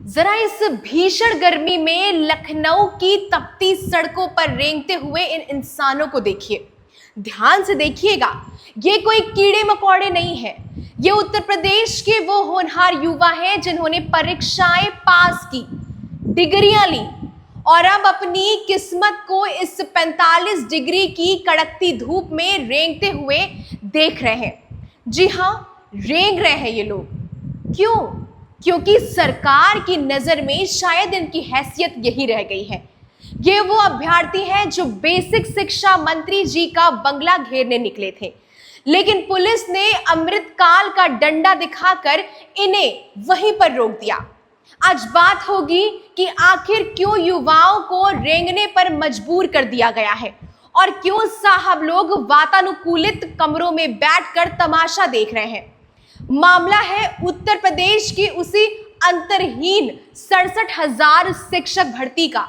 जरा इस भीषण गर्मी में लखनऊ की तपती सड़कों पर रेंगते हुए इन इंसानों को देखिए। ध्यान से देखिएगा, ये कोई कीड़े मकोड़े नहीं है। ये उत्तर प्रदेश के वो होनहार युवा हैं जिन्होंने परीक्षाएं पास की, डिग्रियां ली और अब अपनी किस्मत को इस 45 डिग्री की कड़कती धूप में रेंगते हुए देख रहे हैं। जी हां, रेंग रहे हैं ये लोग। क्यों? क्योंकि सरकार की नजर में शायद इनकी हैसियत यही रह गई है। ये वो अभ्यर्थी हैं जो बेसिक शिक्षा मंत्री जी का बंगला घेरने निकले थे, लेकिन पुलिस ने अमृतकाल का डंडा दिखाकर इन्हें वहीं पर रोक दिया। आज बात होगी कि आखिर क्यों युवाओं को रेंगने पर मजबूर कर दिया गया है और क्यों साहब लोग वातानुकूलित कमरों में बैठकर तमाशा देख रहे हैं। मामला है उत्तर प्रदेश की उसी अंतरहीन 67,000 शिक्षक भर्ती का।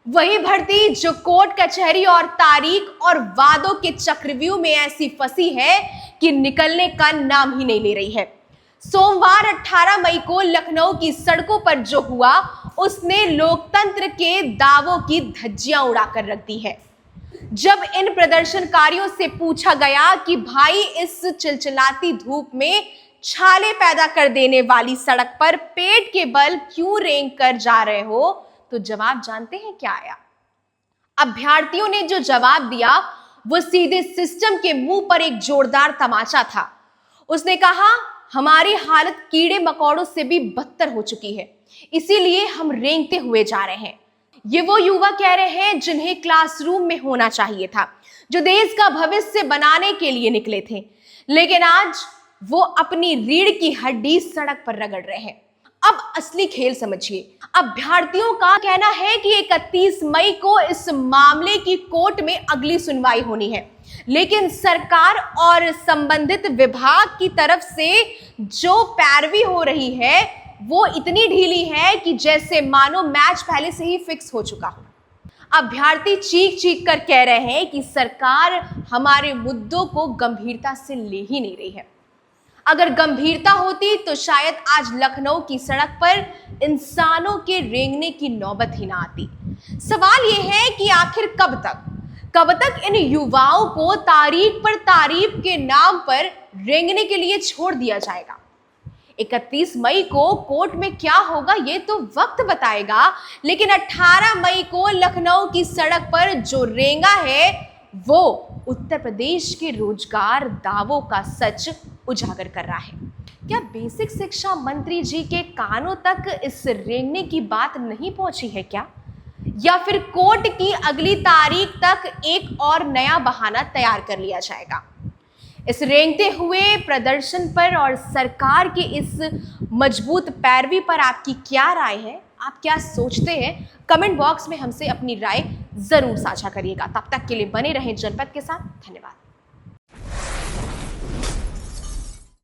वही भर्ती जो कोर्ट कचहरी और तारीख और वादों के चक्रव्यूह में ऐसी फंसी है कि निकलने का नाम ही नहीं ले रही है। सोमवार 18 मई को लखनऊ की सड़कों पर जो हुआ, उसने लोकतंत्र के दावों की धज्जियां उड़ाकर रख दी है। जब इन प्रदर्शनकारियों से पूछा गया कि भाई इस चिलचिलाती धूप में छाले पैदा कर देने वाली सड़क पर पेट के बल क्यों रेंग कर जा रहे हो, तो जवाब जानते हैं क्या आया? अभ्यर्थियों ने जो जवाब दिया वो सीधे सिस्टम के मुंह पर एक जोरदार तमाचा था। उसने कहा, हमारी हालत कीड़े मकोड़ों से भी बदतर हो चुकी है, इसीलिए हम रेंगते हुए जा रहे हैं। ये वो युवा कह रहे हैं जिन्हें क्लासरूम में होना चाहिए था, जो देश का भविष्य बनाने के लिए निकले थे, लेकिन आज वो अपनी रीढ़ की हड्डी सड़क पर रगड़ रहे हैं। अब असली खेल समझिए। अभ्यर्थियों का कहना है कि 31 मई को इस मामले की कोर्ट में अगली सुनवाई होनी है, लेकिन सरकार और संबंधित विभाग की तरफ से जो पैरवी हो रही है वो इतनी ढीली है कि जैसे मानो मैच पहले से ही फिक्स हो चुका हो। अभ्यर्थी चीख चीख कर कह रहे हैं कि सरकार हमारे मुद्दों को गंभीरता से ले ही नहीं रही है। अगर गंभीरता होती तो शायद आज लखनऊ की सड़क पर इंसानों के रेंगने की नौबत ही ना आती। सवाल यह है कि आखिर कब तक इन युवाओं को तारीख पर तारीफ के नाम पर रेंगने के लिए छोड़ दिया जाएगा? 31 मई को कोर्ट में क्या होगा ये तो वक्त बताएगा, लेकिन 18 मई को लखनऊ की सड़क पर जो रेंगा है वो उत्तर प्रदेश के रोजगार दावों का सच उजागर कर रहा है। क्या बेसिक शिक्षा मंत्री जी के कानों तक इस रेंगने की बात नहीं पहुंची है क्या? या फिर कोर्ट की अगली तारीख तक एक और नया बहाना तैयार कर लिया जाएगा? इस रेंगते हुए प्रदर्शन पर और सरकार की इस मजबूत पैरवी पर आपकी क्या राय है? आप क्या सोचते हैं? कमेंट बॉक्स में हमसे अपनी राय जरूर साझा करिएगा। तब तक के लिए बने रहें जनपद के साथ। धन्यवाद।